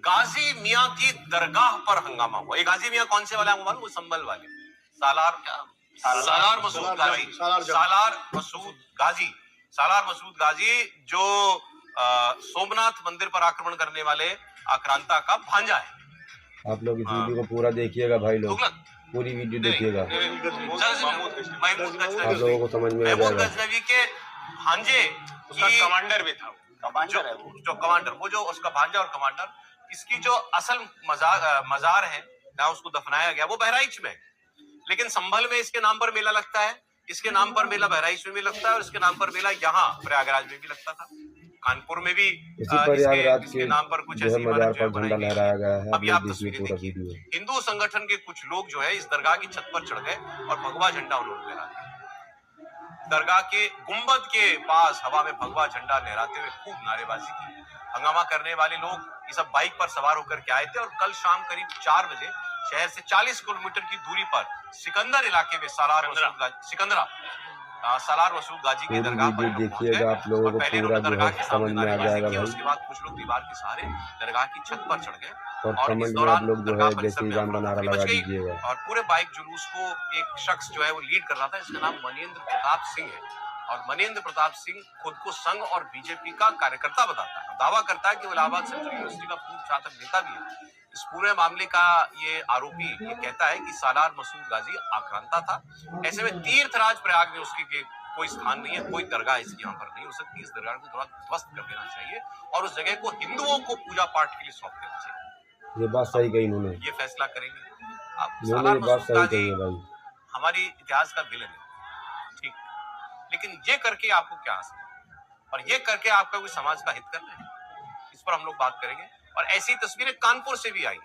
गाजी मियां की दरगाह पर हंगामा हुआ। ये गाजी मियां कौन से वाले हैं मालूम? वो संभल वाले, सालार मसूद गाजी, सालार मसूद गाजी जो सोमनाथ मंदिर पर आक्रमण करने वाले आक्रांता का भांजा है। आप लोग इस वीडियो को पूरा देखिएगा भाई लोग, पूरी वीडियो देखिएगा, आप लोगों को समझ में आ जाएगा। गजनवी के भांजे उसका कमांडर भी था, कमांडर है वो, जो कमांडर, वो जो उसका भांजा और कमांडर, इसकी जो असल मजार है जहाँ उसको दफनाया गया वो बहराइच में, लेकिन संभल में इसके नाम पर मेला लगता है, इसके नाम पर मेला बहराइच में भी लगता है और इसके नाम पर मेला यहाँ प्रयागराज में भी लगता था। कानपुर में भी इसके नाम पर कुछ ऐसी मजार पर झंडा लहराया गया है। अभी आप तस्वीरें देखिए, हिंदू संगठन के कुछ लोग जो है इस दरगाह की छत पर चढ़ गए और भगवा झंडा उन्होंने लहरा दिया। दरगाह के गुंबद के पास हवा में भगवा झंडा लहराते हुए खूब नारेबाजी की। हंगामा करने वाले लोग ये सब बाइक पर सवार होकर के आए थे और कल शाम करीब 4 बजे शहर से 40 किलोमीटर की दूरी पर सिकंदर इलाके में सालार मसूद गाजी की दरगाह पर देखिएगा, आप लोगों को पूरा जो है समझ में आ जाएगा भाई। उसके बाद कुछ लोग दीवार के सहारे दरगाह की छत पर चढ़ गए और कमेंट में आप लोग जो है जय श्री राम का नारा लगा दीजिएगा। और पूरे बाइक जुलूस को एक शख्स जो है वो लीड कर रहा था, इसका नाम मनेंद्र प्रताप सिंह है। और मनेंद्र प्रताप सिंह खुद को संघ और बीजेपी का कार्यकर्ता बताता है, दावा करता है कि वो इलाहाबाद सेंट्रल यूनिवर्सिटी का पूर्व छात्र नेता भी है। इस पूरे मामले का ये आरोपी ये कहता है कि सालार मसूद गाजी आक्रांता था। ऐसे में तीर्थराज प्रयाग में उसकी कोई स्थान नहीं है, कोई दरगाह इसकी यहाँ पर नहीं हो सकती। इस दरगाह को थोड़ा ध्वस्त कर देना चाहिए और उस जगह को हिंदुओं को पूजा पाठ के लिए सौंप देना चाहिए। ये बात सही कही इन्होंने, ये फैसला करेंगे आप। सालार मसूद गाजी हमारी इतिहास का विलन है, ठीक, लेकिन ये करके आपको क्या हासिल है और ये करके आपका कोई समाज का हित करना है, इस पर हम लोग बात करेंगे। और ऐसी तस्वीरें कानपुर से भी आई।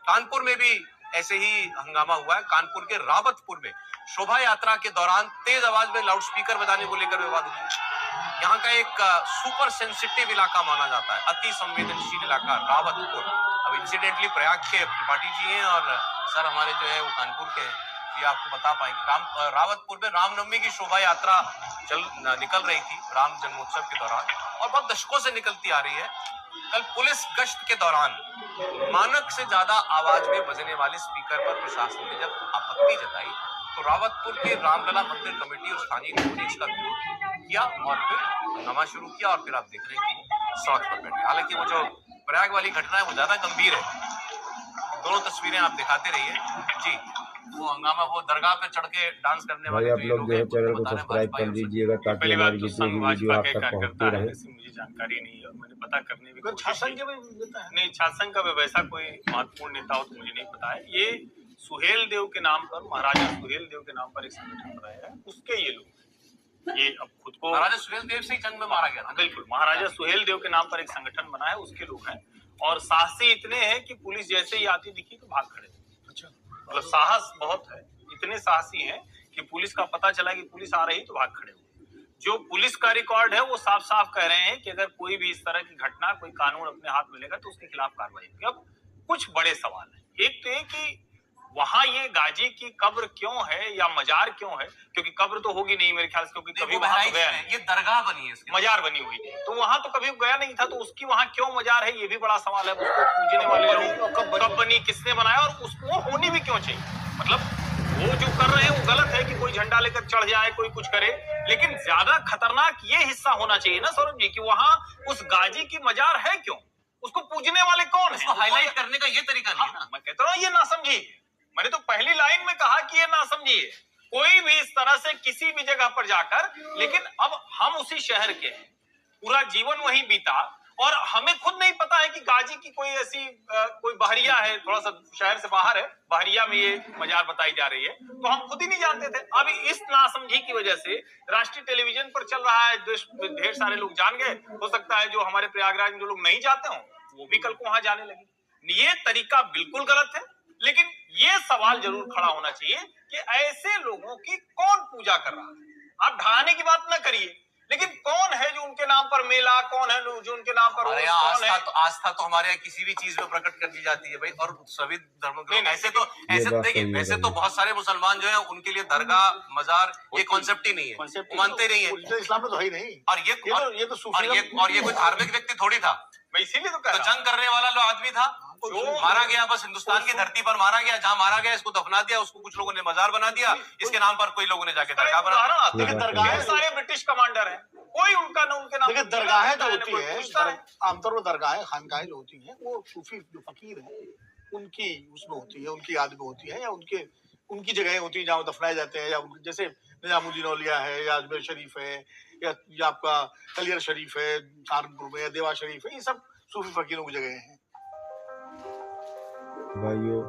कानपुर में भी ऐसे ही हंगामा हुआ है। कानपुर के रावतपुर में शोभा यात्रा के दौरान तेज आवाज में लाउडस्पीकर बजाने को लेकर विवाद हुआ। यहाँ का एक सुपर सेंसिटिव इलाका माना जाता है, अति संवेदनशील इलाका रावतपुर। अब इंसिडेंटली प्रयाग के त्रिपाठी जी हैं और सर हमारे जो है वो कानपुर के हैं, ये आपको बता पाएंगे। रावतपुर में रामनवमी की शोभा यात्रा निकल रही थी राम जन्मोत्सव के दौरान और बहुत दशकों से निकलती आ रही है। कल पुलिस गश्त के दौरान मानक से ज्यादा आवाज में बजने वाले स्पीकर पर प्रशासन ने जब आपत्ति जताई तो रावतपुर के रामलला मंदिर कमेटी और स्थानीय लोगों ने इसका विरोध किया और फिर हंगामा शुरू किया और फिर आप देख रहे हैं कि सड़क पर बैठे। हालांकि वो जो प्रयाग वाली घटना है वो ज्यादा गंभीर है। दोनों तस्वीरें आप दिखाते रहिए जी। वो हंगामा, वो दरगाह पे चढ़ के डांस करने वाले आप लोग जो है चैनल को सब्सक्राइब कर दीजिएगा ताकि हमारी जितनी भी वीडियो आप तक पहुंचती रहे। मुझे जानकारी नहीं है, मैंने पता करने की कोशिश नहीं। छात्र का वैसा कोई महत्वपूर्ण नेता हो तो मुझे नहीं पता है। ये सुहेल देव के नाम पर, महाराजा सुहेल देव के नाम पर एक संगठन बनाया है, उसके ये लोग, ये अब खुद को महाराजा सुहेल देव से जंग में मारा गया था। बिल्कुल, महाराजा सुहेल देव के नाम पर एक संगठन बना है, उसके लोग हैं और साहसी इतने हैं कि पुलिस जैसे ही आती दिखी तो भाग खड़े। मतलब साहस बहुत है, इतने साहसी हैं कि पुलिस का पता चला कि पुलिस आ रही तो भाग खड़े हुए। जो पुलिस का रिकॉर्ड है वो साफ साफ कह रहे हैं कि अगर कोई भी इस तरह की घटना, कोई कानून अपने हाथ में लेगा तो उसके खिलाफ कार्रवाई होगी। अब कुछ बड़े सवाल है। एक तो ये कि वहां ये गाजी की कब्र क्यों है या मजार क्यों है, क्योंकि कब्र तो होगी नहीं मेरे ख्याल से, क्योंकि कभी वहां तो गया नहीं। ये दरगाह बनी है, मजार बनी हुई है, तो वहां तो कभी गया नहीं था, तो उसकी वहां क्यों मजार है ये भी बड़ा सवाल है। उसको पूजने वाले लोग कब बनी, किसने बनाया और उसको होनी भी क्यों चाहिए। मतलब वो जो कर रहे हैं वो गलत है कि कोई झंडा लेकर चढ़ जाए, कोई कुछ करे, लेकिन ज्यादा खतरनाक ये हिस्सा होना चाहिए ना सौरभ जी कि वहां उस गाजी की मजार है क्यों, उसको पूजने वाले कौन है। हाईलाइट करने का ये तरीका नहीं है ना। मैं कहता हूँ ये ना समझिए, मैंने तो पहली लाइन में कहा कि ये ना समझिए कोई भी इस तरह से किसी भी जगह पर जाकर। लेकिन अब हम उसी शहर के हैं, पूरा जीवन वहीं बीता और हमें खुद नहीं पता है कि गाजी की कोई ऐसी कोई बहरिया है, थोड़ा सा शहर से बाहर है, बहरिया में ये मजार बताई जा रही है, तो हम खुद ही नहीं जानते थे। अभी इस नासमझी की वजह से राष्ट्रीय टेलीविजन पर चल रहा है, ढेर सारे लोग जान गए। हो सकता है जो हमारे प्रयागराज में जो लोग नहीं जाते हो वो भी कल को वहां जाने लगे। ये तरीका बिल्कुल गलत है, लेकिन ये सवाल जरूर खड़ा होना चाहिए कि ऐसे लोगों की कौन पूजा कर रहा है। आप ढाने की बात ना करिए, लेकिन कौन है जो उनके नाम पर मेला, कौन है जो उनके नाम पर आस्था तो हमारे यहाँ किसी भी चीज में प्रकट कर दी जाती है भाई। और सभी धर्मों के ऐसे देखिए, वैसे तो बहुत सारे मुसलमान जो है उनके लिए दरगाह मजार ये कॉन्सेप्ट ही नहीं है, वो मानते ही नहीं है। इस्लाम में तो है ही नहीं। और ये कोई धार्मिक व्यक्ति थोड़ी था, मैं इसीलिए तो कह तो रहा जंग करने वाला जो आदमी था जो मारा गया, बस हिंदुस्तान की धरती पर मारा गया, जहां मारा गया इसको दफना दिया, उसको कुछ लोगों ने मजार बना दिया, इसके नाम पर कोई लोगों ने जाके दरगाह बना उदाहरण दिया। आते हैं। दरगाहें सारे ब्रिटिश कमांडर हैं, कोई उनका न उनके नाम देखिए दरगाहें जो होती कोई है, पूछता है। आमतौर पर दरगाहें खानगाहें जो होती हैं वो सूफी जो फकीर हैं उनकी उसमें होती है, उनकी याद में होती है, या उनकी जगहें होती हैं जहाँ वो दफनाए जाते हैं, या जैसे निजामुद्दीन औलिया है, या अजमेर शरीफ है, या आपका कलियर शरीफ है सहारनपुर में, या देवा शरीफ है, ये सब सूफी फकीरों की जगह हैं। भाइयों,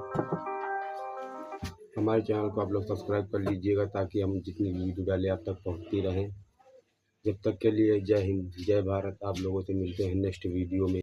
हमारे चैनल को आप लोग सब्सक्राइब कर लीजिएगा ताकि हम जितनी भी वीडियो डालें आप तक पहुंचती रहें। जब तक के लिए जय हिंद, जय भारत। आप लोगों से मिलते हैं नेक्स्ट वीडियो में।